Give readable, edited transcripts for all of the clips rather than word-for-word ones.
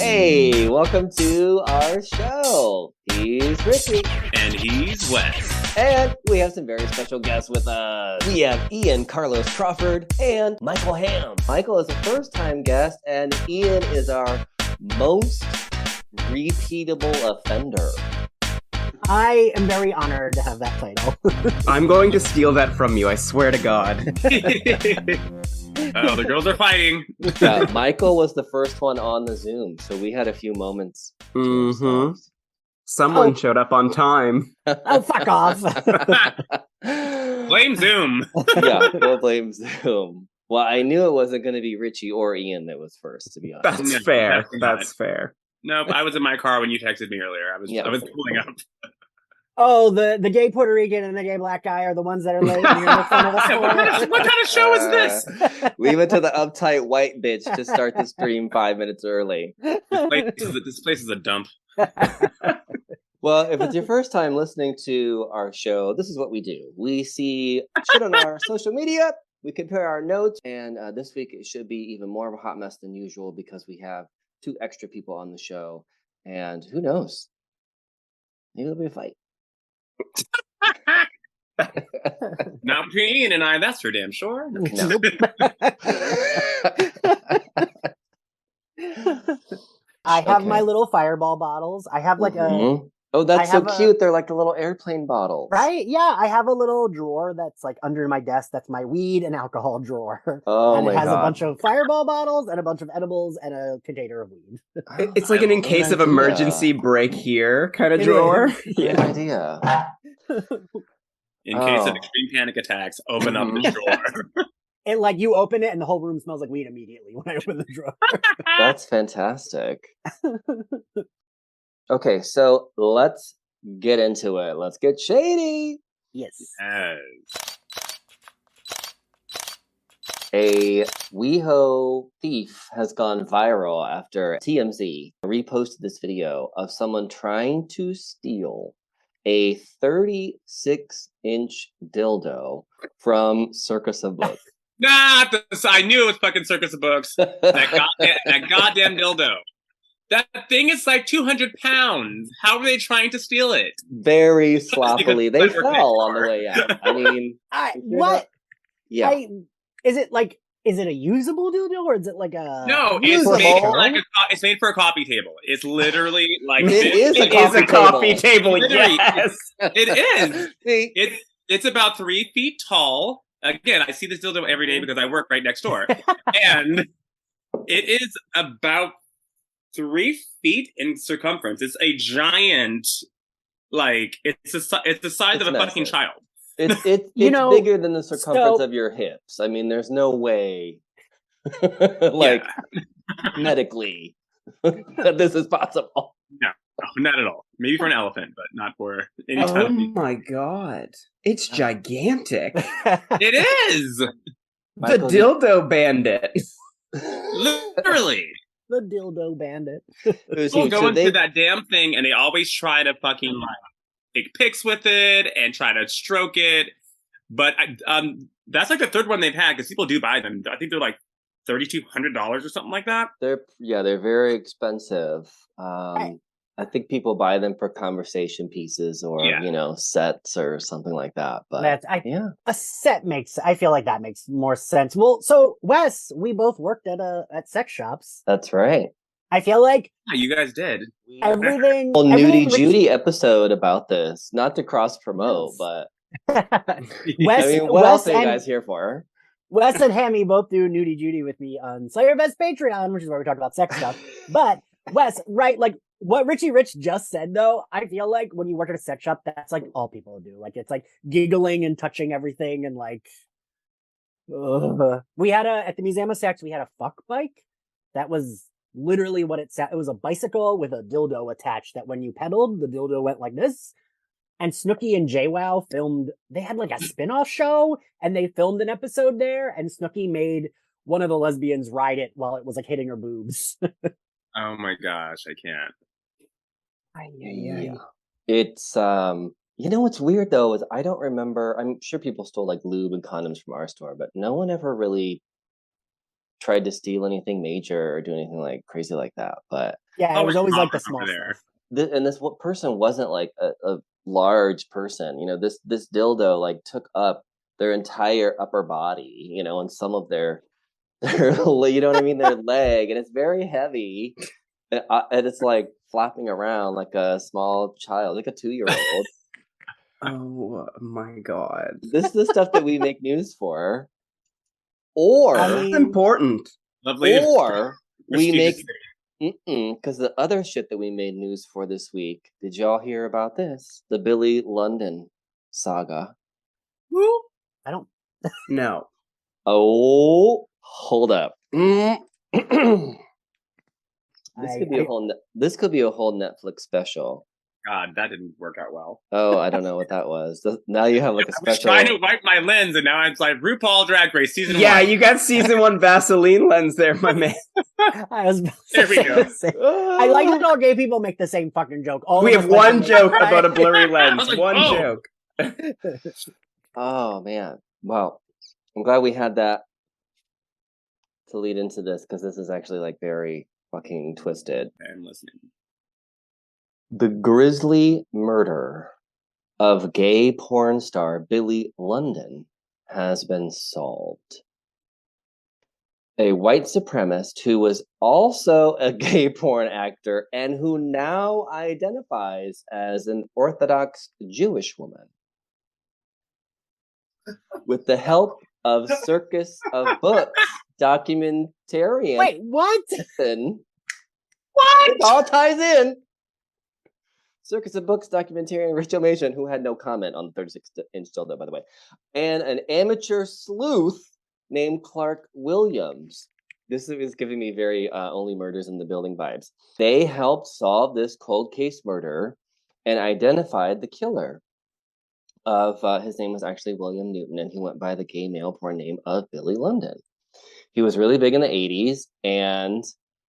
Hey, welcome to our show. He's Richie. And he's Wes. And we have some very special guests with us. We have Ianxcarlos Crawford and Michael Ham. Michael is a first-time guest, and Ian is our most repeatable offender. I am very honored to have that title. I'm going to steal that from you, I swear to God. Oh, the girls are fighting. Yeah, Michael was the first one on the Zoom, so we had a few moments. Someone showed up on time. Oh, fuck off. Blame Zoom. Yeah, we'll blame Zoom. Well, I knew it wasn't going to be Richie or Ian that was first, to be honest. That's No, fair. that's That's fair. Nope, I was in my car when you texted me earlier. I was pulling up. Oh, the gay Puerto Rican and the gay black guy are the ones that are late. And you're in front of us for it? What kind of show is this? Leave it to the uptight white bitch to start the stream 5 minutes early. This place is a dump. Well, if it's your first time listening to our show, this is what we do. We see shit on our social media, we compare our notes, and this week it should be even more of a hot mess than usual because we have 2 extra people on the show, and who knows? Maybe there'll be a fight. Not between Ian and I, that's for damn sure. No. I have Okay. my little fireball bottles. I have like a... Oh, that's I so have cute. They're like the little airplane bottles. Right? Yeah, I have a little drawer that's like under my desk. That's my weed and alcohol drawer. Oh, and my it has God. a bunch of fireball bottles and a bunch of edibles and a container of weed. It's like an in case of emergency break here kind of drawer. Good idea. In case of extreme panic attacks, open up the drawer. And like you open it and the whole room smells like weed immediately when I open the drawer. That's fantastic. Okay, so let's get into it. Let's get shady. Yes. A WeHo thief has gone viral after TMZ reposted this video of someone trying to steal a 36-inch dildo from Circus of Books. I knew it was fucking Circus of Books. That goddamn dildo. That thing is like 200 pounds. How are they trying to steal it? Very sloppily. They fell on the way out. I mean... What? Yeah. Is it a usable dildo or is it like a... No, it's made for a coffee table. It's literally like... It is a coffee table, Literally, yes. It is. It's about 3 feet tall. Again, I see this dildo every day because I work right next door. And it is about 3 feet in circumference. It's a giant, like, it's the size of a massive. fucking child. It's bigger than the circumference of your hips. I mean, there's no way, medically, that this is possible. No, not at all. Maybe for an elephant, but not for any Oh type of... my God. It's gigantic. It is! Michael, The dildo bandit. Literally. The dildo bandit. People go into that damn thing and they always try to fucking like take pics with it and try to stroke it. But that's like the third one they've had because people do buy them. I think they're like $3,200 or something like that. They're very expensive. I think people buy them for conversation pieces or sets or something like that. But a set I feel like that makes more sense. Well, so Wes, we both worked at sex shops. That's right. I feel like You guys did. everything. Well, Nudie Judy episode about this, not to cross promote, but what else are you guys here for? Wes and Hammy both do Nudie Judy with me on Slayer Best Patreon, which is where we talk about sex stuff. But Wes, right, like what Richie Rich just said, though, I feel like when you work at a sex shop, that's like all people do. Like it's like giggling and touching everything and like. We had at the Museum of Sex, we had a fuck bike. That was literally what it said. It was a bicycle with a dildo attached that when you pedaled, the dildo went like this. And Snooki and JWoww they had like a spin-off show and they filmed an episode there and Snooki made one of the lesbians ride it while it was like hitting her boobs. Oh my gosh, I can't. Yeah. It's what's weird though is I don't remember. I'm sure people stole like lube and condoms from our store, but no one ever really tried to steal anything major or do anything like crazy like that. But Yeah, it was always like the it's small there. stuff. and this person wasn't like a large person. You know, this dildo like took up their entire upper body. You know, and some of their you know what I mean, their leg, and it's very heavy, and it's like flapping around like a small child, like a 2-year-old. Oh my god. This is the stuff that we make news for. Or I That's mean, important. Lovely. or we make prestigious. because the other shit that we made news for this week. Did y'all hear about this? The Billy London saga. Woo. I don't. No. Oh, hold up. This I- could be a whole. This could be a whole Netflix special. God, that didn't work out well. Oh, I don't know what that was. Now you have like a I was special. trying to wipe my lens, and now it's like RuPaul Drag Race season 1. Yeah, you got season 1 Vaseline lens there, my man. I was about to There we say go. the same. I like that all gay people make the same fucking joke. All We of have us like to one make- joke about a blurry I lens. was like, One whoa. joke. Oh man. Well, I'm glad we had that to lead into this because this is actually like very fucking twisted. I'm listening. The grisly murder of gay porn star Billy London has been solved. A white supremacist who was also a gay porn actor and who now identifies as an Orthodox Jewish woman. With the help of Circus of Books documentarian. Wait, what? What? It all ties in. Circus of Books documentarian Rachel Mason, who had no comment on the 36-inch dildo, by the way, and an amateur sleuth named Clark Williams. This is giving me very Only Murders in the Building vibes. They helped solve this cold case murder and identified the killer. His name was actually William Newton, and he went by the gay male porn name of Billy London. He was really big in the 80s and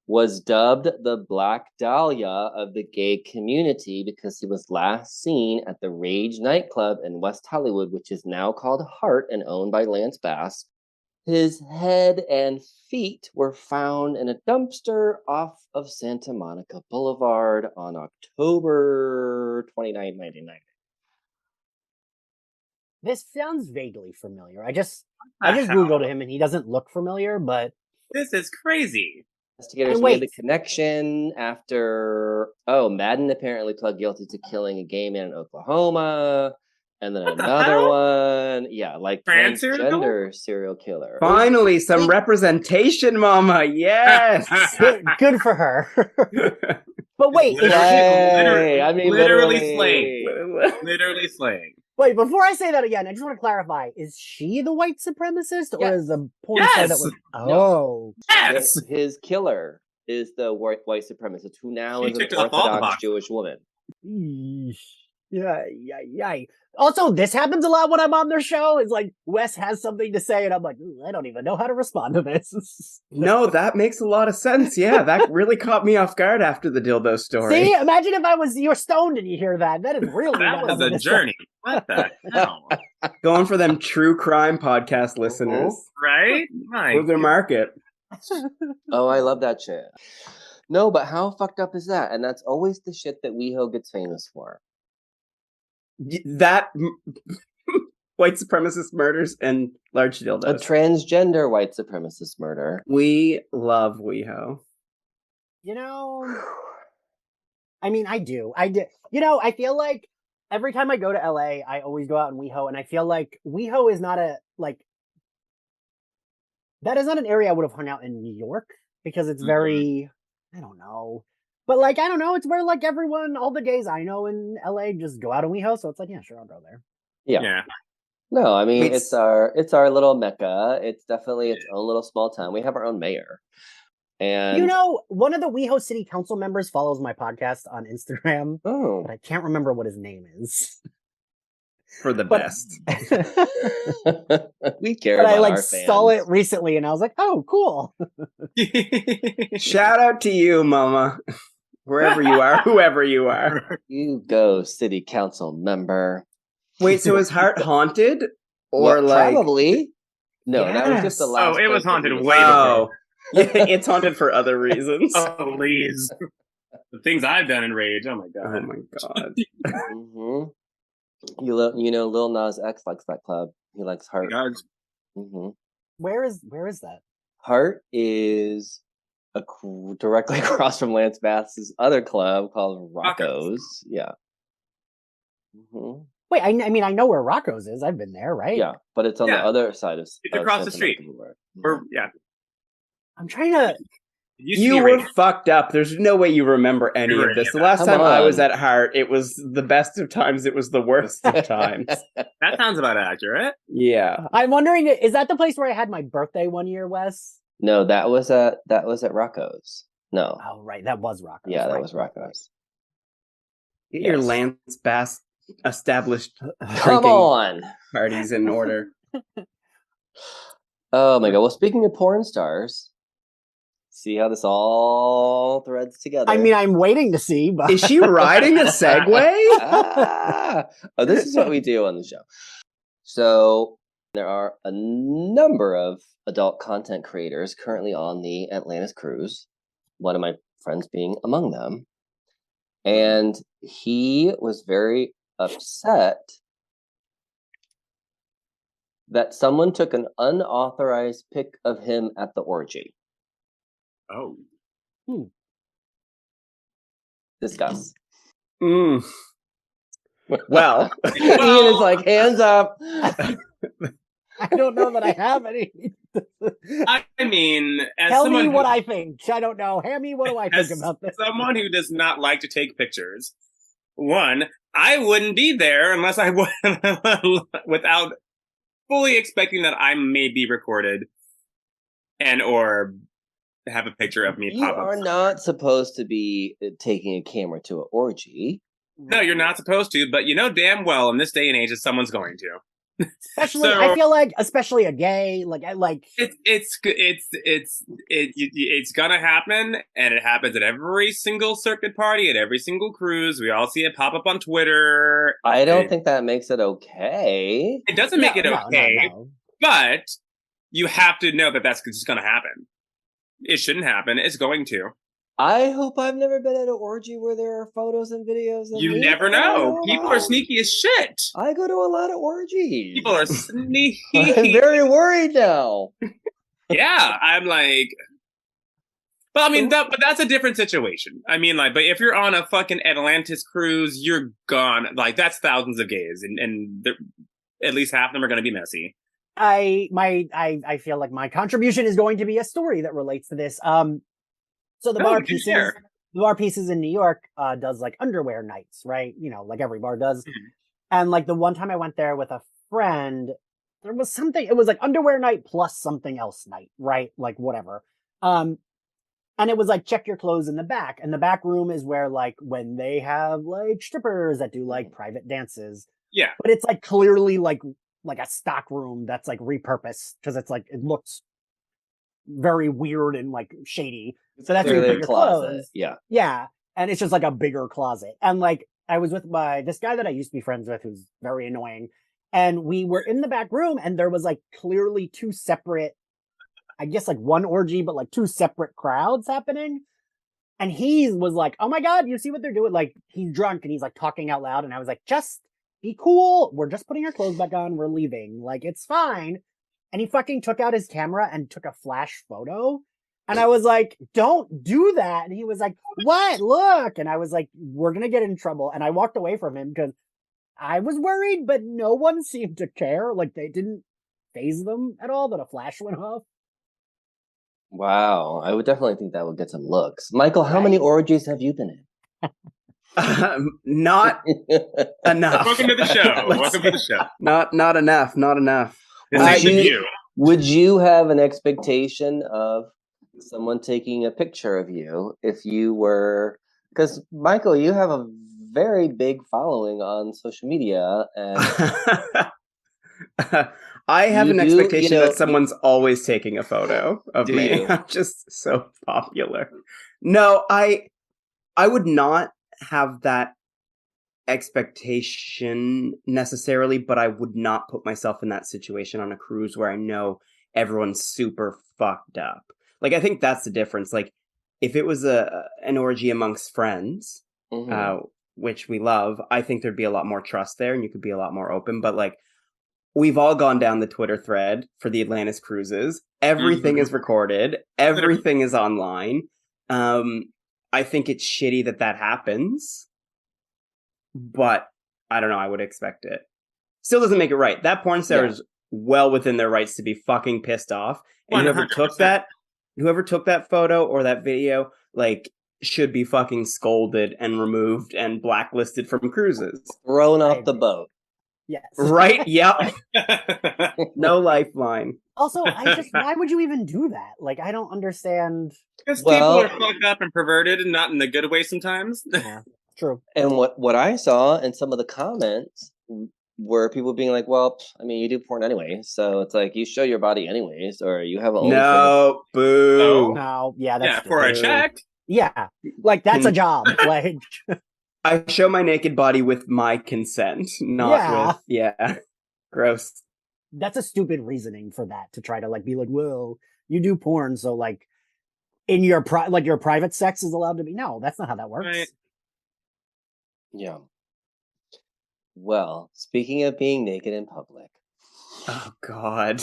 was dubbed the Black Dahlia of the gay community because he was last seen at the Rage nightclub in West Hollywood, which is now called Heart and owned by Lance Bass. His head and feet were found in a dumpster off of Santa Monica Boulevard on October 29, 1990. This sounds vaguely familiar. I just Googled him and he doesn't look familiar, but This is crazy. Investigators And made the wait. connection after Madden apparently pled guilty to killing a gay man in Oklahoma, and then What the another hell? one, like Trans serial transgender serial killer. Finally, some representation, mama. Yes. good for her. But wait, is Yay! I mean, literally literally. slaying. Literally slaying. wait, before I say that again, I just want to clarify: is she the white supremacist, or Yes. is the porn star that Yes. was? Oh, Yes. His killer is the white supremacist who now She is an ticked off all the Orthodox boxes. Jewish woman. Yeesh. Yeah. Also, this happens a lot when I'm on their show. It's like Wes has something to say, and I'm like, I don't even know how to respond to this. No, that makes a lot of sense. Yeah, that really caught me off guard after the dildo story. See, imagine if you're stoned and you hear that. That is really That not was something a to say. journey. What the hell? Going for them true crime podcast listeners. Right? My For their market. Oh, I love that shit. No, but how fucked up is that? And that's always the shit that WeHo gets famous for. That white supremacist murders and large A dildos. transgender white supremacist murder. We love WeHo. You know, I mean, I do. You know, I feel like every time I go to LA, I always go out in WeHo, and I feel like WeHo is not that is not an area I would have hung out in New York because it's very, I don't know. But I don't know, it's where all the gays I know in LA just go out in WeHo, so it's yeah, sure, I'll go there. Yeah. No, I mean It's- it's our little mecca. It's definitely its own little small town. We have our own mayor. And You know, one of the WeHo city council members follows my podcast on Instagram, oh. but I can't remember what his name is. For the But- best. We care But about I our saw fans. it recently and I was like, oh, cool. Shout out to you, mama. Wherever you are, whoever you are. You go, city council member. Wait, so is Heart haunted? Or Well, probably. No, that was just the Yes. last. Oh, it was place that haunted we way saw. before. Oh, Yeah, it's haunted for other reasons. Oh, please. The things I've done in Rage. Oh my Oh god. my god. Mm-hmm. You know, Lil Nas X likes that club. He likes Heart. God. Mm-hmm. Where is that? Heart is directly across from Lance Bass's other club called Rocco's. Yeah. Mm-hmm. Wait, I mean, I know where Rocco's is. I've been there, right? Yeah, but it's on the other side of. It's across the Santa Monica street. Boulevard. Or yeah. I'm trying to. It used to You be were Rage. fucked up. There's no way you remember any Remember of this. any The of last that. time Come I was on. at Heart, it was the best of times. It was the worst of times. That sounds about accurate. Yeah. I'm wondering, is that the place where I had my birthday one year, Wes? No, that was at Rocco's. No, Oh, right, that was Rocco's. yeah, that right, was right, Rocco's. Get your Yes. Lance Bass established Come drinking on. parties in order. Oh my god. Well, speaking of porn stars, see how this all threads together. I mean, I'm waiting to see, but Is she riding a Segway? Ah! Oh, this is what we do on the show. So there are a number of adult content creators currently on the Atlantis cruise. One of my friends being among them, and he was very upset that someone took an unauthorized pic of him at the orgy. Oh. Discuss. Mm. Well, Ian is like, hands up. I don't know that I have any. I mean, as Tell someone me what who, I think. I don't know. Hammy, what do I think as about this? someone who does not like to take pictures, one, I wouldn't be there unless I would without fully expecting that I may be recorded and or have a picture of me You pop are up. not supposed to be taking a camera to an orgy. No, you're not supposed to, but you know damn well in this day and age that someone's going to. Especially, So- I feel like, especially a gay, It's gonna happen, and it happens at every single circuit party, at every single cruise. We all see it pop up on Twitter. I don't think that makes it okay. It doesn't make it okay, No. but you have to know that that's just gonna happen. It shouldn't happen. It's going to. I hope I've never been at an orgy where there are photos and videos of You me. never I know. don't People know. are sneaky as shit. I go to a lot of orgies. People are sneaky. I'm very worried now. Yeah, I'm like, but I mean, but that's a different situation. I mean, like, but if you're on a fucking Atlantis cruise, you're gone. Like, that's thousands of gays, and at least half of them are going to be messy. I feel like my contribution is going to be a story that relates to this. So the bar pieces in New York does like underwear nights, right? You know, like every bar does. Mhm. And like the one time I went there with a friend, there was something, it was like underwear night plus something else night, right? Like whatever. And it was like, check your clothes in the back. And the back room is where like when they have like strippers that do like private dances. Yeah. But it's like clearly like a stock room that's like repurposed because it's like, it looks very weird and like shady. So that's where you Clearly put a your closet. clothes. Yeah. Yeah. And it's just like a bigger closet. And like I was with this guy that I used to be friends with who's very annoying. And we were in the back room and there was like clearly two separate, I guess like one orgy, but like two separate crowds happening. And he was like, oh my God, you see what they're doing? Like he's drunk and he's like talking out loud. And I was like, just be cool. We're just putting our clothes back on. We're leaving. Like it's fine. And he fucking took out his camera and took a flash photo. And I was like, don't do that. And he was like, what? Look. And I was like, we're going to get in trouble. And I walked away from him because I was worried, but no one seemed to care. Like they didn't faze them at all that a flash went off. Wow. I would definitely think that would get some looks. Michael, how many orgies have you been Not in? enough. Welcome to the show. Let's Welcome to the show. Not enough. Not enough. This Would ain't the you- view. Would you have an expectation of someone taking a picture of you if you were, because Michael, you have a very big following on social media, and I have You an do, expectation you know- that someone's always taking a photo of Do me. you? I'm just so popular. No, I would not have that expectation necessarily, but I would not put myself in that situation on a cruise where I know everyone's super fucked up. Like, I think that's the difference. Like, if it was an orgy amongst friends, which we love, I think there'd be a lot more trust there and you could be a lot more open. But like, we've all gone down the Twitter thread for the Atlantis cruises. Everything is recorded. Everything is online. I think it's shitty that happens. But I don't know. I would expect it. Still doesn't make it right. That porn star is well within their rights to be fucking pissed off. And 100%. whoever took that photo or that video, like, should be fucking scolded and removed and blacklisted from cruises. Thrown off the boat. Yes. Right? Yep. No lifeline. Also, why would you even do that? Like, I don't understand. Because people are fucked up and perverted and not in the good way sometimes. Yeah, true. And what I saw in some of the comments were people being like, well, I mean, you do porn anyway, so it's like, you show your body anyways, or you have a No, boo. No, yeah, that's for a check. Yeah, like, that's a job. Like, I show my naked body with my consent, not with, gross. That's a stupid reasoning for that, to try to, like, be like, well, you do porn, so, like, in your your private sex is allowed to be. No, that's not how that works. Right. Yeah. Well, speaking of being naked in public. Oh, God.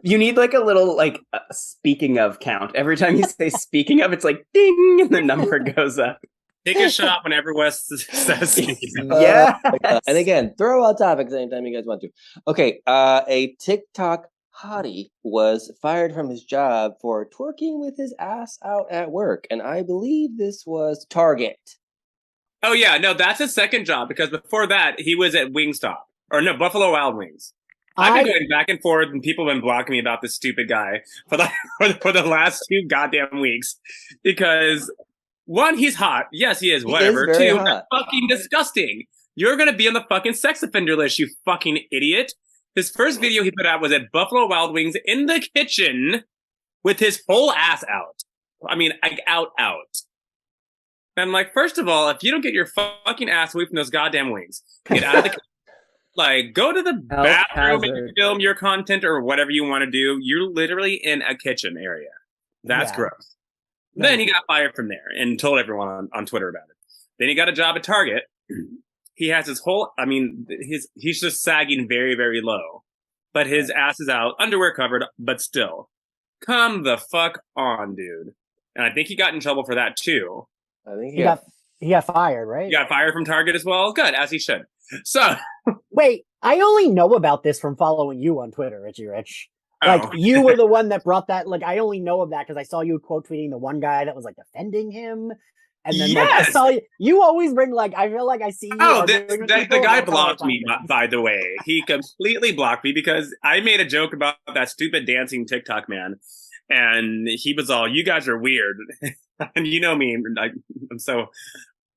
You need, like, a little, like, speaking of count. Every time you say speaking of, it's like, ding, and the number goes up. Take a shot whenever Wes says speaking of. Yeah. And again, throw out topics anytime you guys want to. Okay, a TikTok hottie was fired from his job for twerking with his ass out at work. And I believe this was Target. Oh, yeah. No, that's his second job, because before that, he was at Wingstop. Or no, Buffalo Wild Wings. I've been going back and forth, and people have been blocking me about this stupid guy for the last 2 goddamn weeks. Because, 1, he's hot. Yes, he is. Whatever. He is very 2, hot. that's fucking disgusting. You're going to be on the fucking sex offender list, you fucking idiot. His first video he put out was at Buffalo Wild Wings in the kitchen with his whole ass out. I mean, out. And I'm like, first of all, if you don't get your fucking ass away from those goddamn wings, get out of the kitchen. Like, go to the bathroom and film your content or whatever you want to do. You're literally in a kitchen area. That's gross. No. Then he got fired from there and told everyone on Twitter about it. Then he got a job at Target. He has his whole, I mean, he's just sagging very, very low. But his ass is out, underwear covered, but still. Come the fuck on, dude. And I think he got in trouble for that, too. I think he got fired, right? He got fired from Target as well? Good, as he should. So... Wait, I only know about this from following you on Twitter, Richie Rich. Like, you were the one that brought that. Like, I only know of that because I saw you quote tweeting the one guy that was, like, defending him. And then, like, I saw you always bring, like, I feel like I see you. Oh, the guy blocked me, by the way. He completely blocked me because I made a joke about that stupid dancing TikTok man. And he was all, you guys are weird. And you know me, I'm so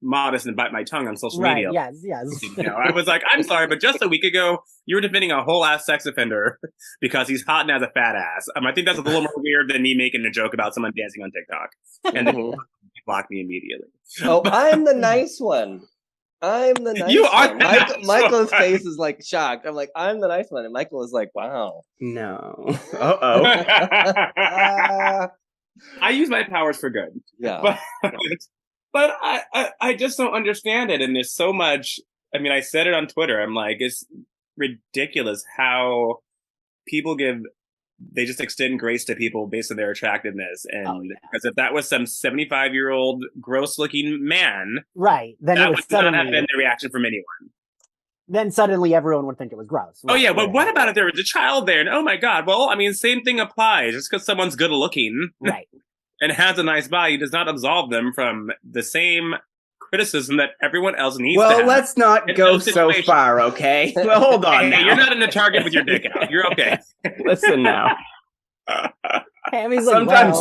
modest and bite my tongue on social media. Yes. You know, I was like, I'm sorry, but just a week ago, you were defending a whole ass sex offender because he's hot and has a fat ass. I think that's a little more weird than me making a joke about someone dancing on TikTok. And then he blocked me immediately. Oh, I'm the nice one. I'm the nice you are one. Michael's face is like shocked. I'm like, I'm the nice one. And Michael is like, wow. No. Uh-oh. I use my powers for good. Yeah. But I just don't understand it. And there's so much. I mean, I said it on Twitter. I'm like, it's ridiculous how people they just extend grace to people based on their attractiveness. And because if that was some 75-year-old gross looking man, right, then that it would not have been the reaction from anyone. Then suddenly everyone would think it was gross. Oh, yeah. But what about if there was a child there? And oh, my God. Well, I mean, same thing applies. Just because someone's good looking. Right. And has a nice body does not absolve them from the same criticism that everyone else needs to have. Well, let's not go so far, okay? Well, hold on now. You're not in the Target with your dick out. You're okay. Listen now. Hammy's sometimes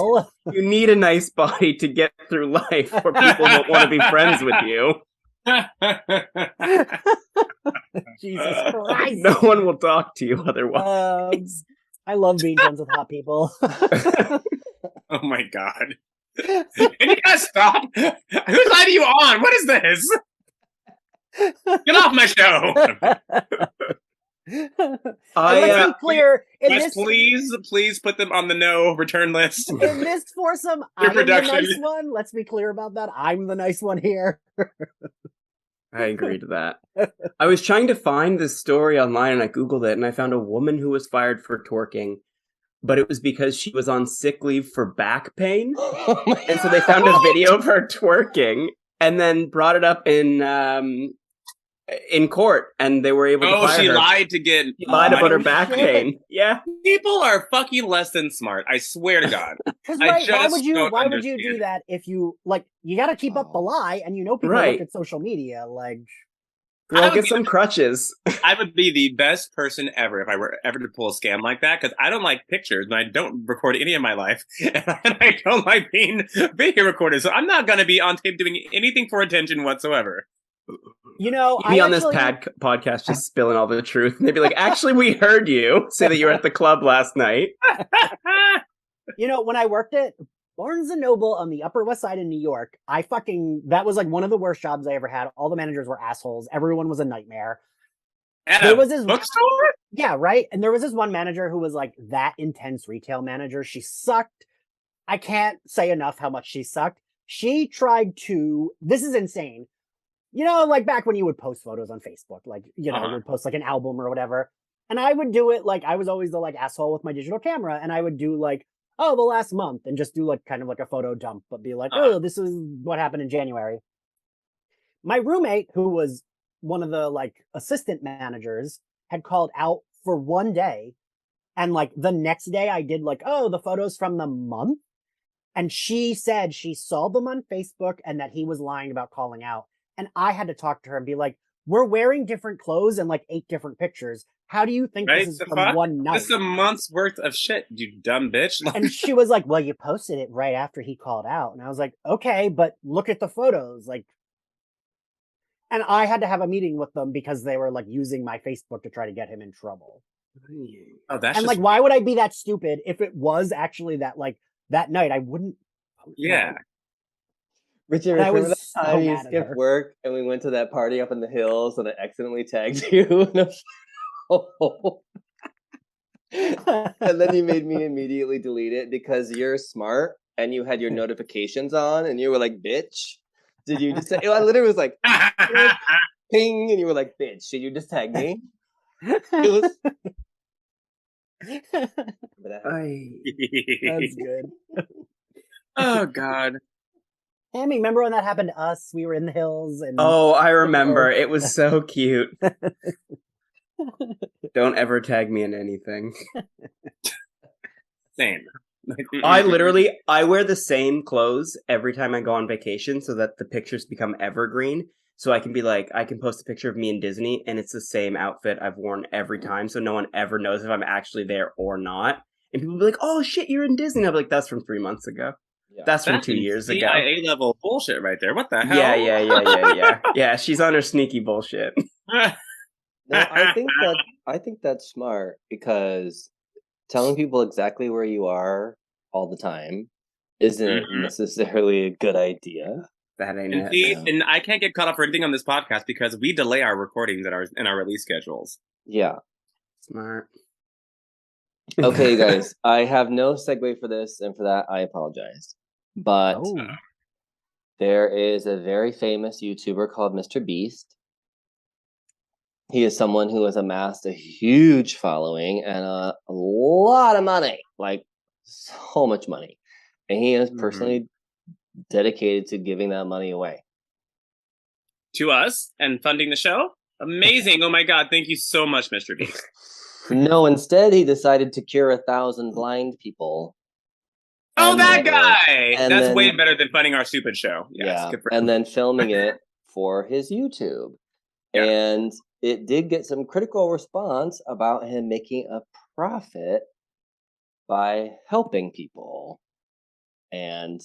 you need a nice body to get through life where people don't want to be friends with you. Jesus Christ. No one will talk to you otherwise. I love being friends with hot people. Oh my God. Can you guys stop? Whose side are you on? What is this? Get off my show. Let's be clear. Please put them on the no return list. In this foursome, I'm the nice one. Let's be clear about that. I'm the nice one here. I agree to that. I was trying to find this story online and I Googled it and I found a woman who was fired for twerking, but it was because she was on sick leave for back pain. And so they found a video of her twerking and then brought it up in court and they were able to fire her. She lied to get... She lied about her back pain. Yeah. People are fucking less than smart. I swear to God. Why would you do that if you, like, you got to keep up the lie and you know people look at social media, like... Girl, get some crutches. I would be the best person ever if I were ever to pull a scam like that, because I don't like pictures and I don't record any of my life. And I don't like being video recorded. So I'm not going to be on tape doing anything for attention whatsoever. You know, You'd be on this podcast just spilling all the truth. And they'd be like, actually, we heard you say that you were at the club last night. You know, when I worked at Barnes & Noble on the Upper West Side in New York, that was like one of the worst jobs I ever had. All the managers were assholes. Everyone was a nightmare. There was this bookstore? Yeah, right? And there was this one manager who was like that intense retail manager. She sucked. I can't say enough how much she sucked. She tried to, this is insane. You know, like back when you would post photos on Facebook, like, you know, you would post like an album or whatever. And I would do it like, I was always the like asshole with my digital camera. And I would do like, oh, the last month and just do like kind of like a photo dump, but be like, oh, this is what happened in January. My roommate, who was one of the like assistant managers, had called out for one day. And like the next day I did like, oh, the photos from the month. And she said she saw them on Facebook and that he was lying about calling out. And I had to talk to her and be like, we're wearing different clothes and like 8 different pictures. How do you think this is from one night? This is a month's worth of shit, you dumb bitch. And she was like, well, you posted it right after he called out. And I was like, okay, but look at the photos. Like, and I had to have a meeting with them because they were like using my Facebook to try to get him in trouble. Oh, that's and like, why would I be that stupid if it was actually that, like, that night? I wouldn't. Yeah. Richard, remember that time you skipped work and we went to that party up in the hills and I accidentally tagged you in a photo? And then you made me immediately delete it because you're smart and you had your notifications on and you were like, bitch. Did you just say, I literally was like, ping, and you were like, bitch, did you just tag me? It was... That's good. Oh, God. Hammy, remember when that happened to us? We were in the hills. And oh, I remember. It was so cute. Don't ever tag me in anything. Same. I wear the same clothes every time I go on vacation so that the pictures become evergreen. So I can be like, I can post a picture of me in Disney and it's the same outfit I've worn every time. So no one ever knows if I'm actually there or not. And people will be like, oh shit, you're in Disney. I'll be like, that's from 3 months ago. Yeah. That's from 2 years ago. CIA level bullshit right there. What the hell? Yeah. Yeah, she's on her sneaky bullshit. No, I think that's smart because telling people exactly where you are all the time isn't necessarily a good idea. That ain't it. And I can't get caught up for anything on this podcast because we delay our recordings and our release schedules. Yeah. Smart. Okay, guys, I have no segue for this, and for that, I apologize. But there is a very famous YouTuber called Mr. Beast. He is someone who has amassed a huge following and a lot of money, like so much money. And he is personally dedicated to giving that money away. To us and funding the show? Amazing. Oh my God. Thank you so much, Mr. Beast. No, instead he decided to cure 1,000 blind people. Oh, that guy! That's way better than funding our stupid show. Yes, yeah, and then filming it for his YouTube. Yeah. And it did get some critical response about him making a profit by helping people. And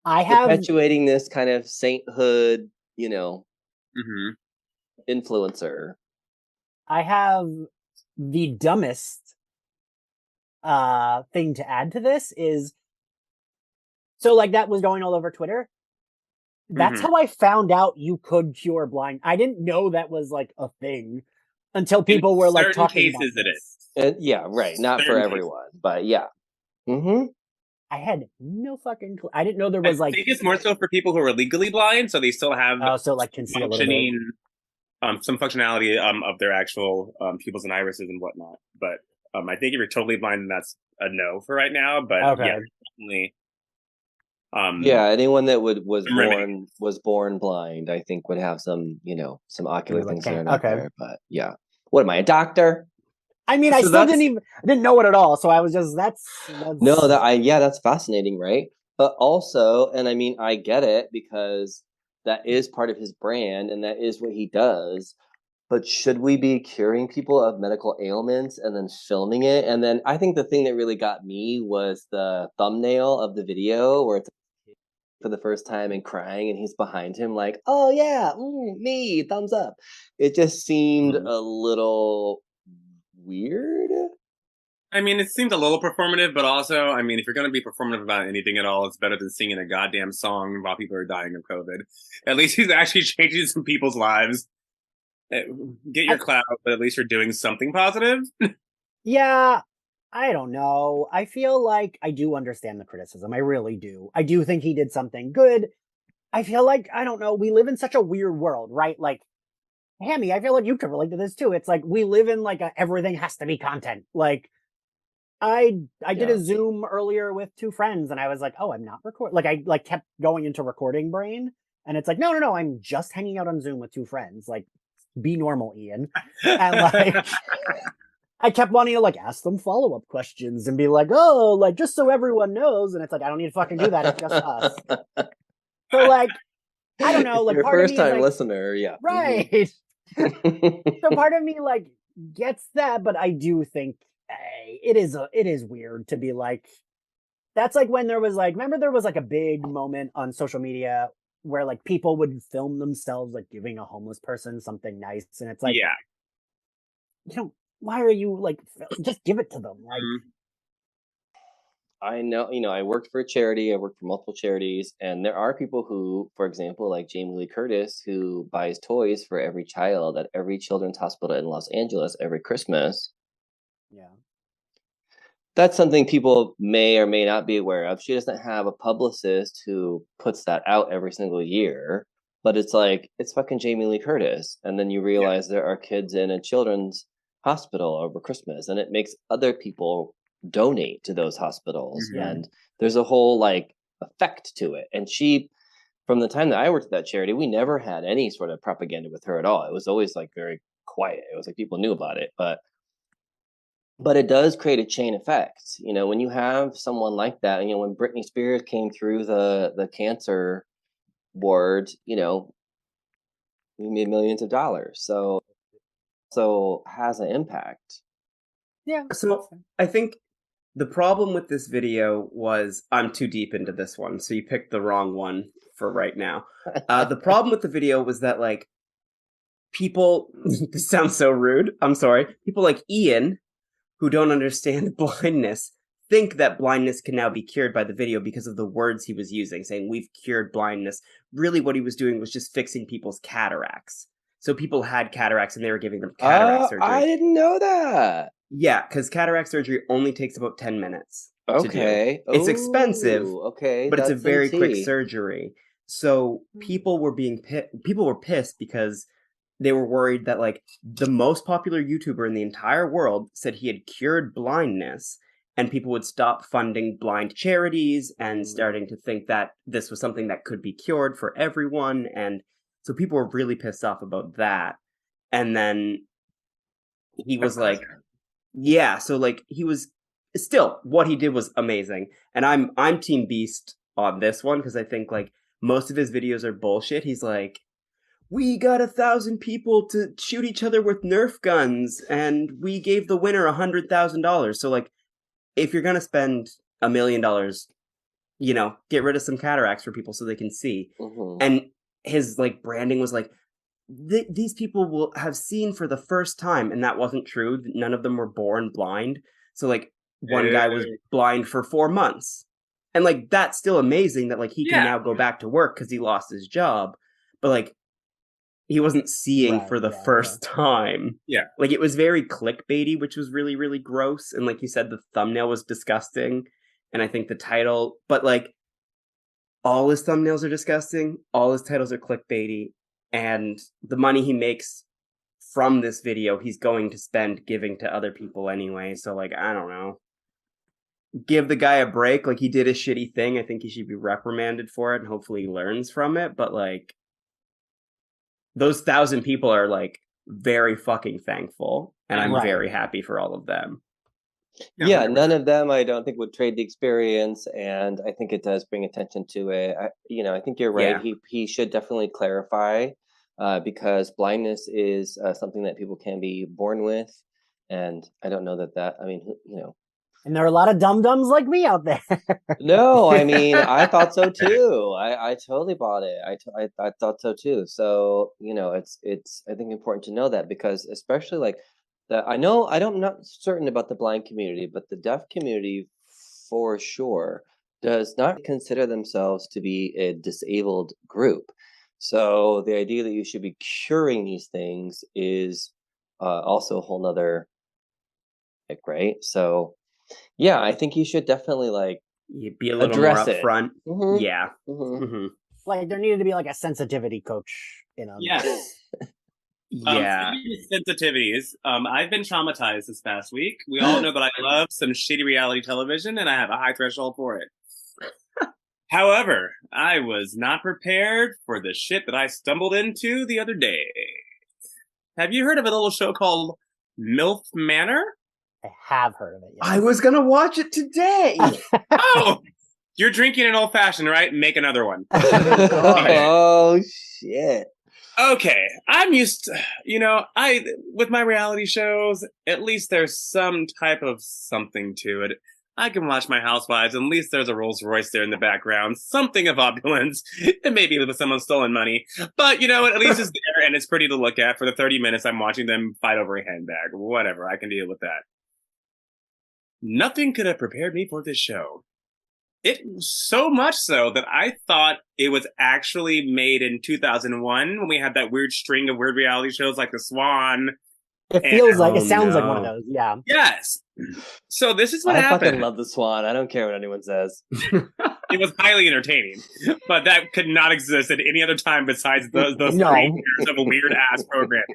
perpetuating this kind of sainthood, influencer. I have the dumbest thing to add to this is, so like that was going all over Twitter. That's how I found out you could cure blind. I didn't know that was like a thing. Until people were like certain talking cases about it this. is. Yeah, right. Not for Certain cases. everyone, but yeah. Mm-hmm. I had no fucking clue. I didn't know there I was like think it's more so for people who are legally blind, so they still have so like can see a little bit. functioning, some functionality of their actual pupils and irises and whatnot. But I think if you're totally blind, then that's a no for right now. But Okay. yeah, definitely. Yeah, anyone that was some remedy. born blind, I think would have some, some ocular like, things that are not okay. there. But yeah, what am I, a doctor? I mean, I So still that's- I didn't know it at all. So I was just that's No, that's fascinating, right? But also, and I mean, I get it because that is part of his brand and that is what he does. But should we be curing people of medical ailments and then filming it? And then I think the thing that really got me was the thumbnail of the video where it's for the first time and crying and he's behind him like, oh yeah, me, thumbs up. It just seemed a little weird. I mean, it seems a little performative, but also, I mean, if you're going to be performative about anything at all, it's better than singing a goddamn song while people are dying of COVID. At least he's actually changing some people's lives. Get your clout, but at least you're doing something positive. Yeah, I don't know. I feel like I do understand the criticism. I really do. I do think he did something good. I feel like, I don't know, we live in such a weird world, right? Like, Hammy, I feel like you can relate to this too. It's like we live in like everything has to be content. Like, I did a Zoom earlier with two friends and I was like, oh, I'm not recording. Like, I like kept going into recording brain and it's like, no, I'm just hanging out on Zoom with two friends. Like, be normal, Ian. And like, I kept wanting to like ask them follow-up questions and be like, oh, like just so everyone knows. And it's like, I don't need to fucking do that. It's just us. So like, I don't know. Like, your part first of me is, time like, listener, yeah, right. So part of me like gets that, but I do think it is weird to be like. That's like when there was like, remember there was like a big moment on social media where like people would film themselves like giving a homeless person something nice, and it's like, yeah, why are you like, just give it to them? Like, I know, I worked for a charity. I worked for multiple charities, and there are people who, for example, like Jamie Lee Curtis, who buys toys for every child at every children's hospital in Los Angeles every Christmas. yeah. That's something people may or may not be aware of. She doesn't have a publicist who puts that out every single year, but it's like, it's fucking Jamie Lee Curtis. And then you realize there are kids in a children's hospital over Christmas, and it makes other people donate to those hospitals. Yeah. And there's a whole like effect to it. And she, from the time that I worked at that charity, we never had any sort of propaganda with her at all. It was always like very quiet. It was like people knew about it, but it does create a chain effect. When you have someone like that, when Britney Spears came through the cancer ward, we made millions of dollars. So has an impact. Yeah. So I think the problem with this video was I'm too deep into this one, so you picked the wrong one for right now. The problem with the video was that like people, this sounds so rude, I'm sorry, people like Ian, who don't understand blindness, think that blindness can now be cured by the video because of the words he was using, saying we've cured blindness. Really what he was doing was just fixing people's cataracts. So people had cataracts and they were giving them cataract surgery. I didn't know that. Yeah, because cataract surgery only takes about 10 minutes Okay. to do. It's expensive, okay, but it's a that's very some quick tea. surgery. So people were pissed because they were worried that like the most popular YouTuber in the entire world said he had cured blindness, and people would stop funding blind charities and starting to think that this was something that could be cured for everyone. And so people were really pissed off about that. And then he was like, yeah, so like he was still, what he did was amazing. And I'm Team Beast on this one because I think like most of his videos are bullshit. He's like, we got 1,000 people to shoot each other with Nerf guns, and we gave the winner $100,000. So, like, if you're gonna spend $1 million, get rid of some cataracts for people so they can see. And his like branding was like, these people will have seen for the first time, and that wasn't true. None of them were born blind. So, like, one guy was blind for 4 months, and like that's still amazing that like he can now go back to work because he lost his job, but like. seeing Right, for the yeah, first time. Yeah. Like, it was very clickbaity, which was really, really gross. And like you said, the thumbnail was disgusting. And I think the title, but like, all his thumbnails are disgusting. All his titles are clickbaity. And the money he makes from this video, he's going to spend giving to other people anyway. So like, I don't know. Give the guy a break. Like, he did a shitty thing. I think he should be reprimanded for it, and hopefully he learns from it. But like, those 1,000 people are like very fucking thankful, and I'm Right. very happy for all of them. Yeah, 100%. none of them I don't think would trade the experience, and I think it does bring attention to it. I think you're right. Yeah. He should definitely clarify, because blindness is something that people can be born with, and I don't know that. I mean, And there are a lot of dum-dums like me out there. No, I mean, I thought so too. I totally bought it. I thought so too. So, it's I think important to know that, because especially like I'm not certain about the blind community, but the deaf community for sure does not consider themselves to be a disabled group. So the idea that you should be curing these things is also a whole nother, right? So yeah, I think you should definitely like You be a little more address it. upfront. Mhm. Yeah. Mhm. Hmm. Like, there needed to be like a sensitivity coach in them. Yes. Yeah. Speaking of sensitivities, I've been traumatized this past week. We all know that I love some shitty reality television, and I have a high threshold for it. However, I was not prepared for the shit that I stumbled into the other day. Have you heard of a little show called MILF Manor? I have heard of it. Yes. I was gonna watch it today. Oh, you're drinking an old fashioned, right? Make another one. Oh shit. Okay, I'm used to, with my reality shows, at least there's some type of something to it. I can watch my Housewives, at least there's a Rolls Royce there in the background, something of opulence, and maybe with someone's stolen money. But, at least it's there, and it's pretty to look at for the 30 minutes I'm watching them fight over a handbag. Whatever, I can deal with that. Nothing could have prepared me for this show. It so much so that I thought it was actually made in 2001 when we had that weird string of weird reality shows like The Swan. It feels like, Oh, it sounds like no. one of those. Yeah. Yes. So this is what I happened. fucking love The Swan. I don't care what anyone says. It was highly entertaining, but that could not exist at any other time besides those No. 3 years of a weird ass programming.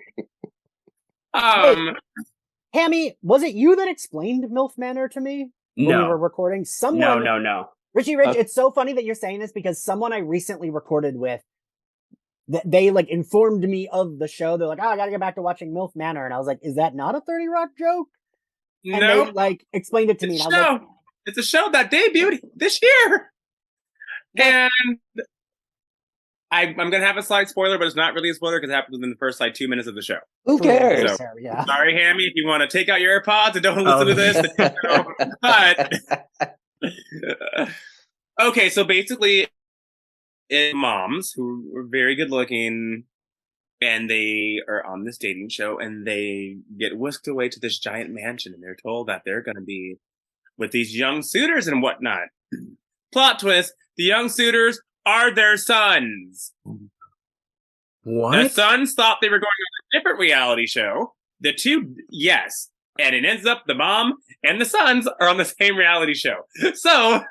Hammy, was it you that explained MILF Manor to me when we were No. recording? Someone, No. Richie Rich, Okay. it's so funny that you're saying this because someone I recently recorded with, they like informed me of the show. They're like, "Oh, I gotta get back to watching MILF Manor," and I was like, "Is that not a 30 Rock joke?" And No, they like explained it to me, and I was like, it's a show that debuted this year, and I'm gonna have a slight spoiler, but it's not really a spoiler because it happens within the first 2 minutes of the show. Who cares? So- Yeah. Sorry, Hammy, if you want to take out your AirPods and don't listen to this. But okay, so basically, it's moms who are very good looking, and they are on this dating show, and they get whisked away to this giant mansion, and they're told that they're going to be with these young suitors and whatnot. Plot twist: the young suitors are their sons. What? The sons thought they were going on a different reality show. The two, yes. And it ends up the mom and the sons are on the same reality show. So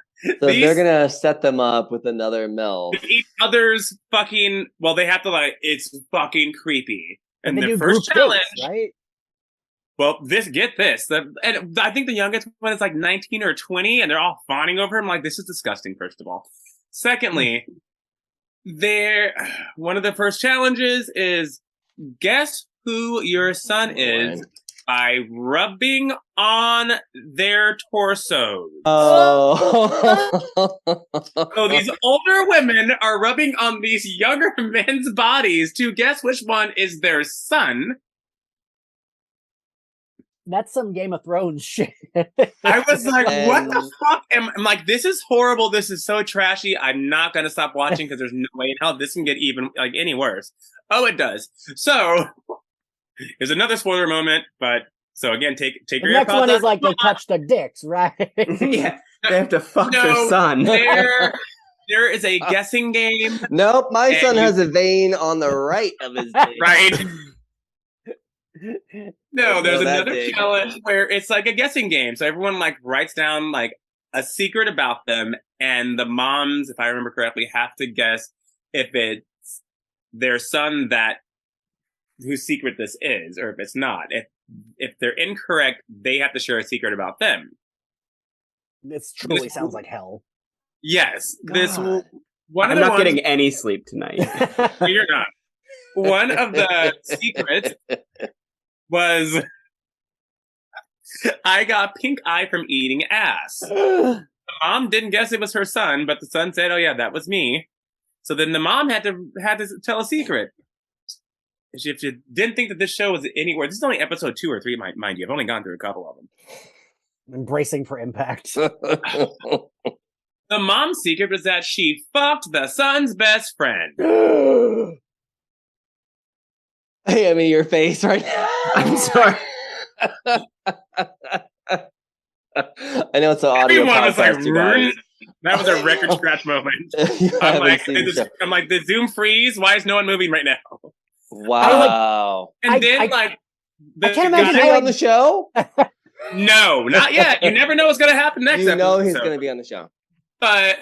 they're gonna set them up with another MILF. each other's fucking, they have to it's fucking creepy. And they the do first group challenge, dates, right? well, get this. And I think the youngest one is 19 or 20, and they're all fawning over him. Like, this is disgusting, first of all. Secondly, one of the first challenges is guess who your son is by rubbing on their torsos. Oh. So these older women are rubbing on these younger men's bodies to guess which one is their son. That's some Game of Thrones shit. I was like, what the And- fuck? I'm like, this is horrible. This is so trashy. I'm not going to stop watching because there's no way in hell this can get even any worse. Oh, it does. So there's another spoiler moment, but so again, take The your next AirPods one is out. like they touch their dicks, right? Yeah, they have to fuck their No, son. They're there is a guessing game. Nope, my And son you- has a vein on the right of his dick. Right. No, there's No, that another dig. challenge where it's like a guessing game. So everyone like writes down like a secret about them, and the moms, if I remember correctly, have to guess if it's their son that whose secret this is, or if it's not. If they're incorrect, they have to share a secret about them. This truly sounds like hell. Yes, this God. one of I'm the not ones, getting any sleep tonight. No, you're not. One of the secrets was I got pink eye from eating ass. The mom didn't guess it was her son, but the son said, "Oh yeah, that was me." So then the mom had to tell a secret. If you didn't think that this show was anywhere, this is only episode 2 or 3, mind you. I've only gone through a couple of them. Embracing for impact. The mom's secret was that she fucked the son's best friend. Hey, I mean, your face right now. I'm sorry. I know it's an audio Everyone was like, podcast, you guys. that was a record scratch moment. You I'm haven't like, seen the show. the Zoom freeze. Why is no one moving right now? Wow. And then I like, I can't imagine Is he how on the show? no, not yet. You never know what's gonna happen next. You know episode. he's going to be on the show. But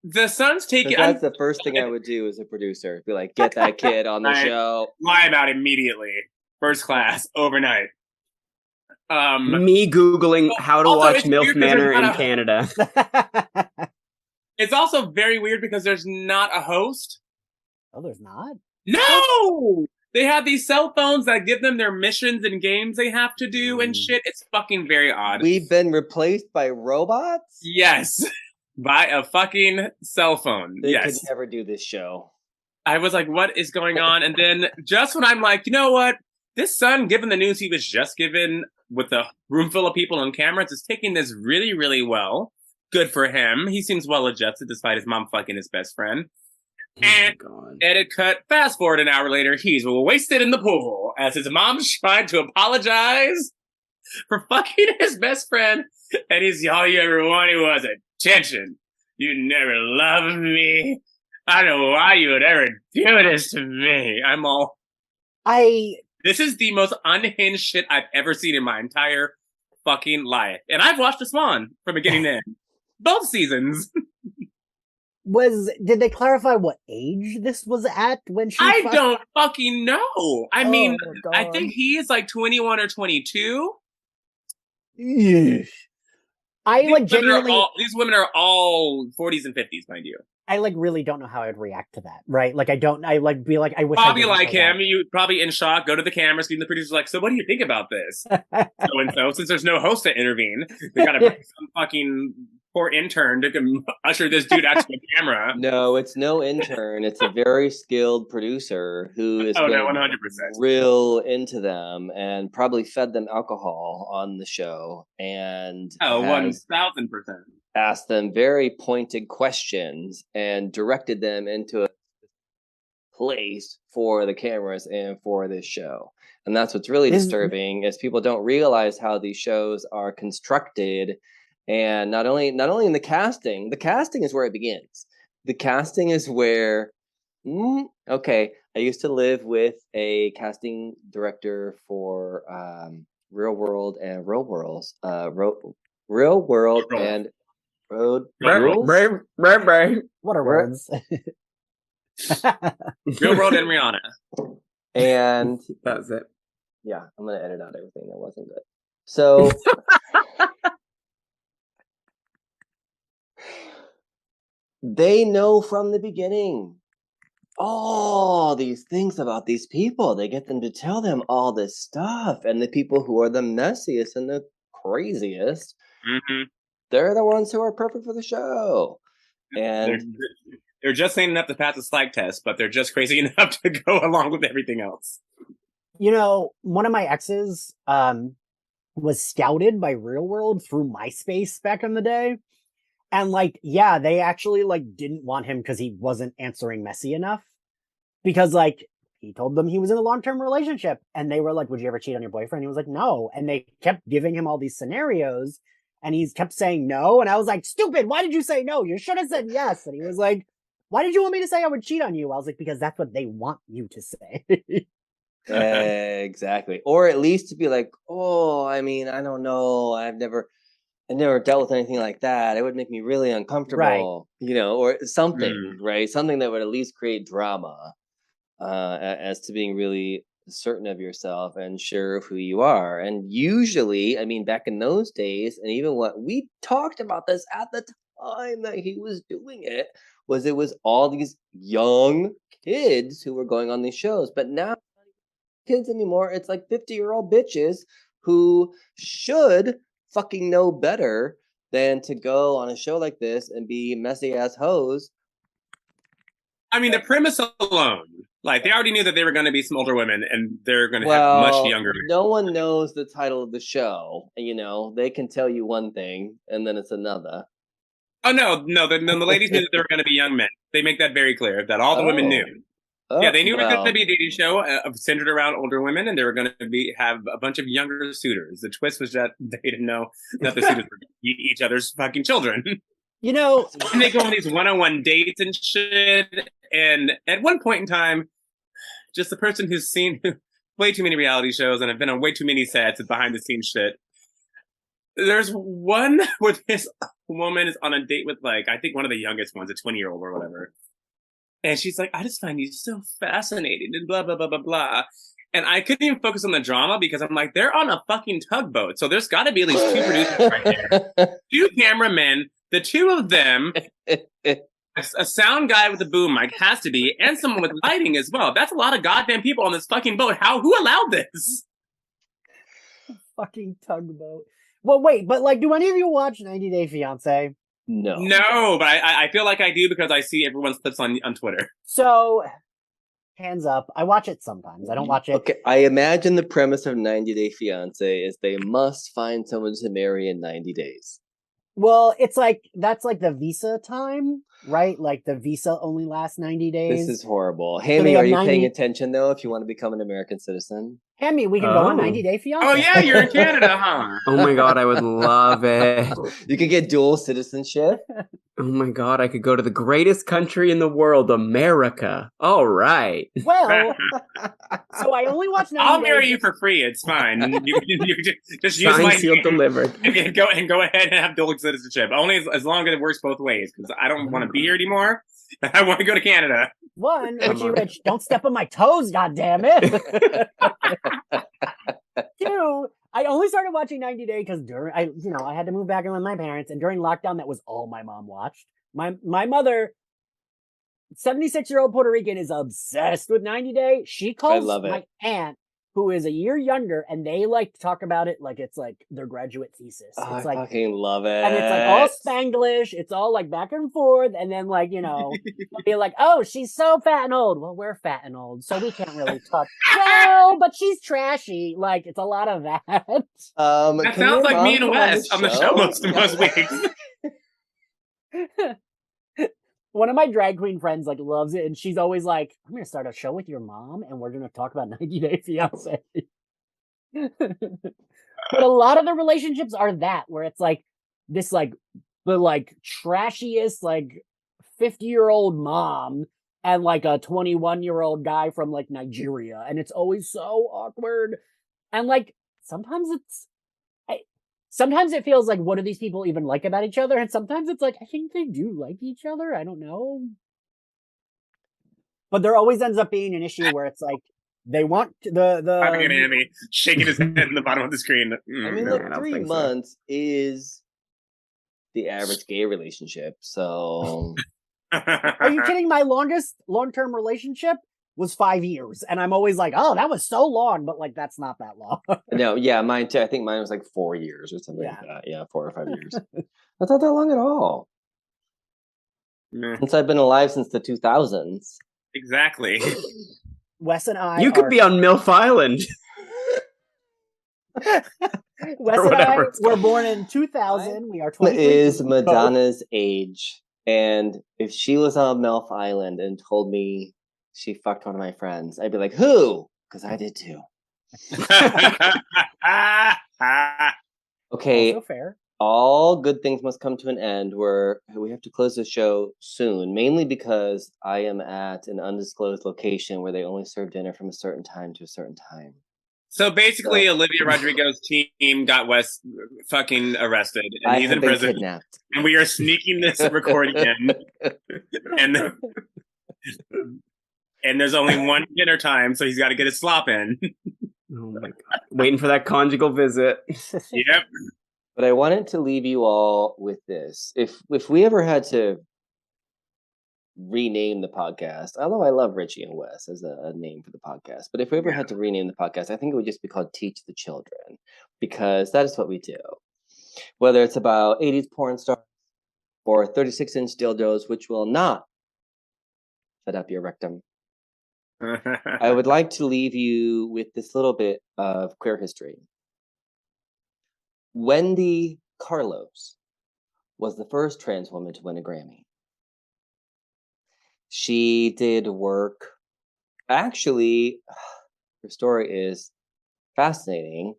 the son's 'Cause taking. that's the first thing I would do as a producer. Be like, get that kid on the Right. show. lie about immediately, first class, overnight. Me Googling how to Also, watch it's MILF weird 'cause Manor there's in not a- Canada. It's also very weird because there's not a host. Oh, there's not? No! They have these cell phones that give them their missions and games they have to do and shit. It's fucking very odd. We've been replaced by robots? Yes. By a fucking cell phone. They Yes. could never do this show. I was like, what is going on? And then just when I'm like, you know what? This son, given the news he was just given with a room full of people on cameras, is taking this really, really well. Good for him. He seems well adjusted despite his mom fucking his best friend. And God. edit cut, fast forward an hour later, he's wasted in the pool as his mom's trying to apologize for fucking his best friend. And he's, all you ever wanted was attention. You never loved me. I don't know why you would ever do this to me. I'm all, this is the most unhinged shit I've ever seen in my entire fucking life. And I've watched The Swan from beginning to end. Both seasons. Did they clarify what age this was at when she I fucked? don't fucking know. I mean, Oh, I God. think he is like 21 or 22. Yeesh. I like genuinely, These women are all 40s and 50s, mind you. I like really don't know how I'd react to that, right? Like I like be like, I wish I Probably didn't like know him. You probably in shock, go to the camera screen. The producer's like, so what do you think about this? that. So and so, since there's no host to intervene, they gotta bring some fucking poor intern to come usher this dude out to the camera. No, it's no intern. It's a very skilled producer who is Oh, no, been 100%. real into them and probably fed them alcohol on the show and Oh, has 1000%. asked them very pointed questions and directed them into a place for the cameras and for this show. And that's what's really disturbing is people don't realize how these shows are constructed. And not only in the casting is where it begins. The casting is where, okay, I used to live with a casting director for Real World and Real Worlds, Real World and Road Rules. What are words? Real World and Rihanna. And That's it. yeah, I'm gonna edit out everything that wasn't good. So they know from the beginning all these things about these people. They get them to tell them all this stuff. And the people who are the messiest and the craziest, they're the ones who are perfect for the show. And they're just saying enough to pass the slag test, but they're just crazy enough to go along with everything else. You know, one of my exes was scouted by Real World through MySpace back in the day. And like, yeah, they actually like didn't want him because he wasn't answering messy enough. Because like he told them he was in a long-term relationship and they were like, would you ever cheat on your boyfriend? He was like, no. And they kept giving him all these scenarios. and he's kept saying no. And I was like, stupid, why did you say no? You should have said yes. And he was like, why did you want me to say I would cheat on you? I was like, because that's what they want you to say. Exactly. Or at least to be like, oh, I mean, I don't know. I never dealt with anything like that. It would make me really uncomfortable, or something, right? Something that would at least create drama, as to being really certain of yourself and sure of who you are. And usually, I mean, back in those days, and even what we talked about this at the time that he was doing it was all these young kids who were going on these shows. But now, kids anymore, it's like 50-year-old bitches who should fucking know better than to go on a show like this and be messy ass hoes. I mean, the premise alone, like they already knew that they were going to be some older women and they're going to have much younger. No one knows the title of the show. They can tell you one thing and then it's another. Oh no! The ladies knew that they were going to be young men. They make that very clear that all the women knew. Yeah, they knew it was going to be a dating show centered around older women, and they were going to have a bunch of younger suitors. The twist was that they didn't know that the suitors were each other's fucking children. And they go on these one-on-one dates and shit. And at one point in time, just the person who's seen way too many reality shows and have been on way too many sets and behind-the-scenes shit. There's one where this woman is on a date with, I think one of the youngest ones, a 20-year-old or whatever. And she's like, I just find you so fascinating and blah, blah, blah, blah, blah. And I couldn't even focus on the drama because I'm like, they're on a fucking tugboat. So there's got to be at least 2 producers right there. 2 cameramen, the 2 of them, a sound guy with a boom mic has to be, and someone with lighting as well. That's a lot of goddamn people on this fucking boat. Who allowed this? Fucking tugboat. Well, wait, but do any of you watch 90 Day Fiancé? No, but I feel like I do because I see everyone's clips on Twitter. So, hands up. I watch it sometimes. I don't watch it. Okay, I imagine the premise of 90 Day Fiancé is they must find someone to marry in 90 days. Well, it's that's the visa time, right? The visa only lasts 90 days. This is horrible. Hammy, are you paying attention, though, if you want to become an American citizen? Hammy, we can go on 90 Day Fiancé. Oh, yeah, you're in Canada, huh? Oh my god, I would love it. You could get dual citizenship. Oh my god, I could go to the greatest country in the world, America. All right. Well, so I only watch 90 I'll days. marry you for free. It's fine. You just use Signed, my sealed, name delivered. and go ahead and have dual citizenship. Only as long as it works both ways, because I don't want to be here anymore. I want to go to Canada. One, Rich, don't step on my toes, goddammit. 2, I only started watching 90 Day because I had to move back in with my parents, and during lockdown, that was all my mom watched. My mother, 76-year-old Puerto Rican, is obsessed with 90 Day. She calls my aunt, who is a year younger, and they like to talk about it like it's their graduate thesis. Oh, it's I fucking love it. And it's all Spanglish. It's all back and forth. And then they'll be like, oh, she's so fat and old. Well, we're fat and old, so we can't really talk. No, but she's trashy. It's a lot of that. That sounds like me and Wes on the show most weeks. One of my drag queen friends loves it, and she's always like, I'm gonna start a show with your mom and we're gonna talk about 90 Day Fiancé. But a lot of the relationships are that, where it's this the trashiest 50-year-old mom and a 21-year-old guy from Nigeria, and it's always so awkward. And sometimes it feels what do these people even like about each other? And sometimes it's I think they do like each other. I don't know. But there always ends up being an issue where it's they want the Having an Hammy shaking his head in the bottom of the screen. I mean, 3 months is the average gay relationship. So, are you kidding? My longest long-term relationship was 5 years, and I'm always oh, that was so long, but that's not that long. No, yeah, mine too. I think mine was 4 years or something like that. Yeah, 4 or 5 years. That's not that long at all. Since I've been alive since the 2000s. Exactly. Wes and I. You could be on MILF Island. Wes and I were born in 2000. We are 23. Is Madonna's age, and if she was on MILF Island and told me she fucked one of my friends, I'd be like, who? Because I did too. Okay. Also fair. all good things must come to an end. We have to close the show soon, mainly because I am at an undisclosed location where they only serve dinner from a certain time to a certain time. So basically, Olivia Rodrigo's team got Wes fucking arrested, and he's in prison. Kidnapped. And we are sneaking this recording in, and there's only one dinner time, so he's got to get his slop in. Oh my god! Waiting for that conjugal visit. Yep. But I wanted to leave you all with this: if we ever had to rename the podcast, although I love Richie and Wes as a name for the podcast, but if we ever had to rename the podcast, I think it would just be called Teach the Children, because that is what we do. Whether it's about 80s porn stars or 36-inch dildos, which will not shut up your rectum. I would like to leave you with this little bit of queer history. Wendy Carlos was the first trans woman to win a Grammy. She did work. Actually, her story is fascinating,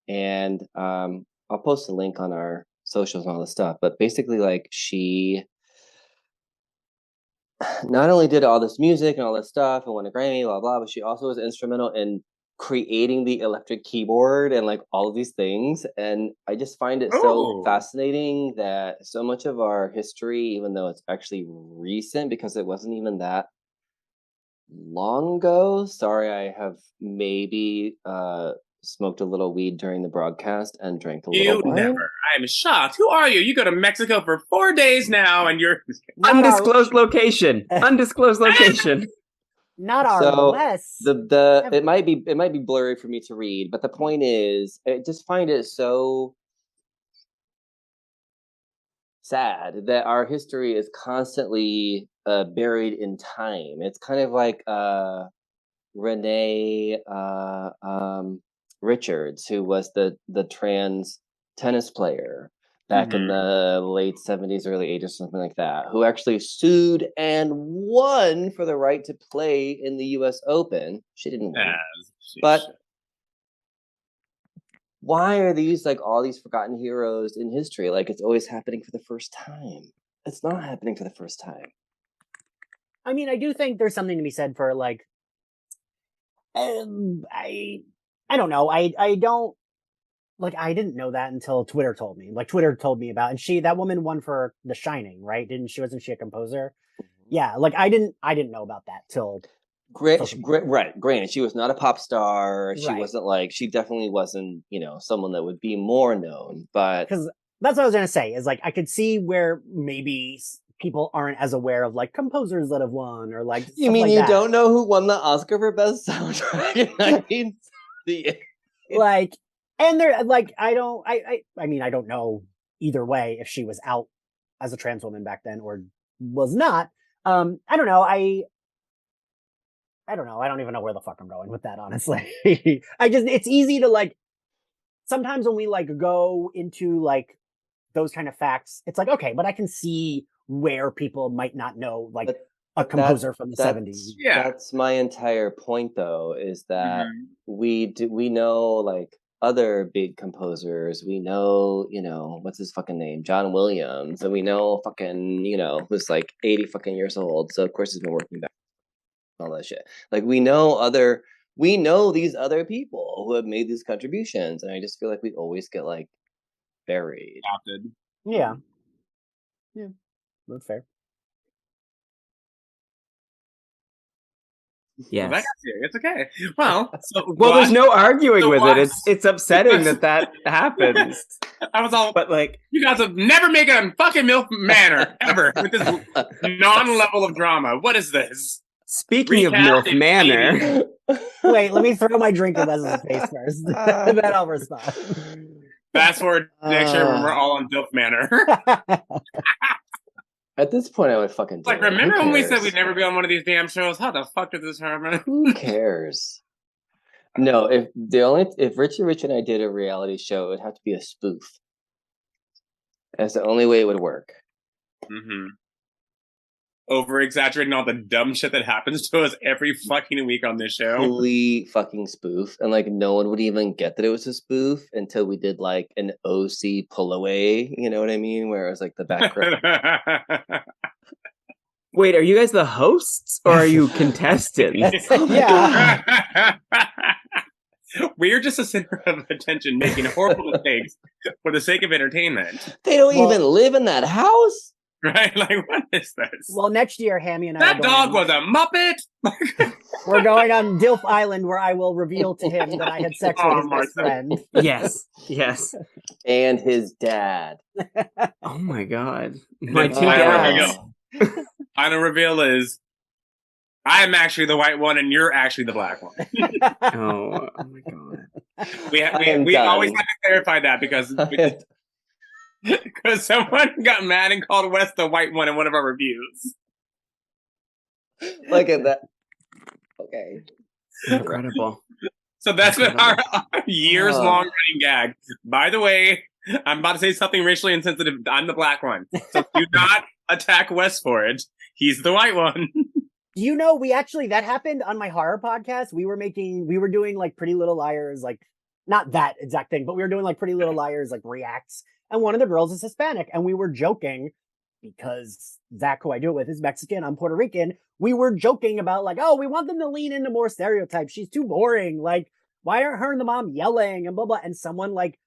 and I'll post a link on our socials and all this stuff. But basically, like, she not only did all this music and all this stuff and won a Grammy, blah blah, but she also was instrumental in creating the electric keyboard and like all of these things. And I just find it so fascinating that so much of our history, even though it's actually recent because it wasn't even that long ago. Sorry, I have maybe smoked a little weed during the broadcast and drank a little wine. Never. I'm shocked. Who are you? You go to Mexico for 4 days now, and you're undisclosed location. Undisclosed location. Not our Wes. It might be blurry for me to read, but the point is, I just find it so sad that our history is constantly buried in time. It's kind of like Renee Richards, who was the trans tennis player back in the late 70s, early 80s, something like that, who actually sued and won for the right to play in the US Open. She didn't win. But why are these like all these forgotten heroes in history? Like, it's always happening for the first time. It's not happening for the first time. I mean, I do think there's something to be said for like, I don't know. I don't, like, I didn't know that until Twitter told me. Like, Twitter told me about, and that woman won for The Shining, right? Wasn't she a composer? Yeah, like I didn't know about that till. Right. Granted, she was not a pop star. She wasn't like, she definitely wasn't, someone that would be more known. But because that's what I was gonna say is like I could see where maybe people aren't as aware of like composers that have won or like. You mean like you don't know who won the Oscar for best soundtrack? I mean, like. And they're like, I mean, I don't know either way if she was out as a trans woman back then or was not. I don't know. I don't know. I don't even know where the fuck I'm going with that, honestly. It's easy to like, sometimes when we like go into like those kind of facts, it's like, okay, but I can see where people might not know like a composer from the 70s. Yeah. That's my entire point though, is that we know like other big composers. We know, what's his fucking name? John Williams. And we know fucking, who's like 80 fucking years old. So of course he's been working back all that shit. Like we know these other people who have made these contributions. And I just feel like we always get like buried. Adopted. Yeah. Yeah. That's fair. Yes. Well, it's okay. Well, there's no arguing with it. It's upsetting that happens. I was all, but like, you guys have never made a fucking MILF manner ever with this non-level of drama. What is this? Speaking of MILF manner, wait, let me throw my drink in Wes's face first, and then I'll respond. Fast forward next year when we're all on MILF manner. At this point, I would fucking like, remember when we said we'd never be on one of these damn shows? How the fuck did this happen? Who cares? No, if Richie Rich and I did a reality show, it would have to be a spoof. That's the only way it would work. over-exaggerating all the dumb shit that happens to us every fucking week on this show. Complete fucking spoof. And like no one would even get that it was a spoof until we did like an OC pull away, you know what I mean? Where it was like the background. Wait, are you guys the hosts or are you contestants? Yeah. We're just a center of attention making horrible mistakes for the sake of entertainment. They don't even live in that house. Right? Like, what is this? Well, next year, Hammy and I. That dog was a Muppet. We're going on Dilf Island, where I will reveal to him that I had sex with his best friend. Yes. And his dad. Oh my god. My two Final dads. Final reveal is I'm actually the white one and you're actually the black one. Oh my god. We always have to clarify that because someone got mad and called Wes the white one in one of our reviews. Look at that. Okay. Incredible. So that's been our years-long running gag. By the way, I'm about to say something racially insensitive. I'm the black one. So do not attack Wes for it. He's the white one. Do you know, that happened on my horror podcast. We were doing like Pretty Little Liars, like not that exact thing, but we were doing like Pretty Little Liars, like reacts. And one of the girls is Hispanic. And we were joking because Zach, who I do it with, is Mexican. I'm Puerto Rican. We were joking about like, oh, we want them to lean into more stereotypes. She's too boring. Like, why aren't her and the mom yelling and blah, blah. And someone like,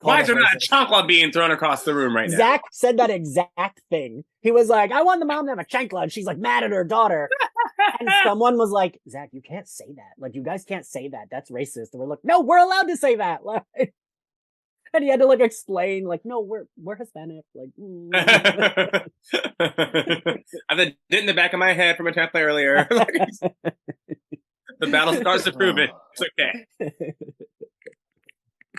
why is there not a chancla being thrown across the room right now? Zach said that exact thing. He was like, I want the mom to have a chancla. And she's like mad at her daughter. And someone was like, Zach, you can't say that. Like, you guys can't say that. That's racist. And we're like, no, we're allowed to say that. Like, and he had to like explain, like, no, we're Hispanic. Like, I had a dent in the back of my head from a template earlier. The battle starts to prove it. It's okay.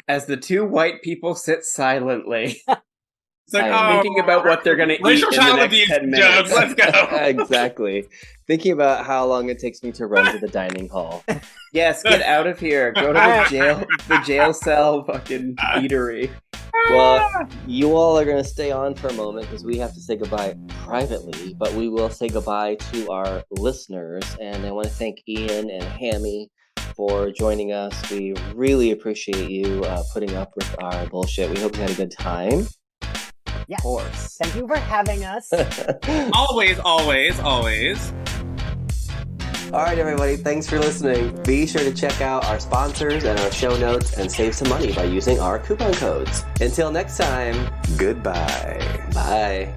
As the two white people sit silently, it's like, thinking about what they're going to eat in the next 10 minutes. Let's go. Exactly. Thinking about how long it takes me to run to the dining hall. Yes, get out of here. Go to the jail cell fucking eatery. Well, you all are going to stay on for a moment because we have to say goodbye privately, but we will say goodbye to our listeners. And I want to thank Ian and Hammy for joining us. We really appreciate you putting up with our bullshit. We hope you had a good time. Yes. Of course. Thank you for having us. Always, always, always. All right, everybody. Thanks for listening. Be sure to check out our sponsors and our show notes and save some money by using our coupon codes. Until next time, goodbye. Bye.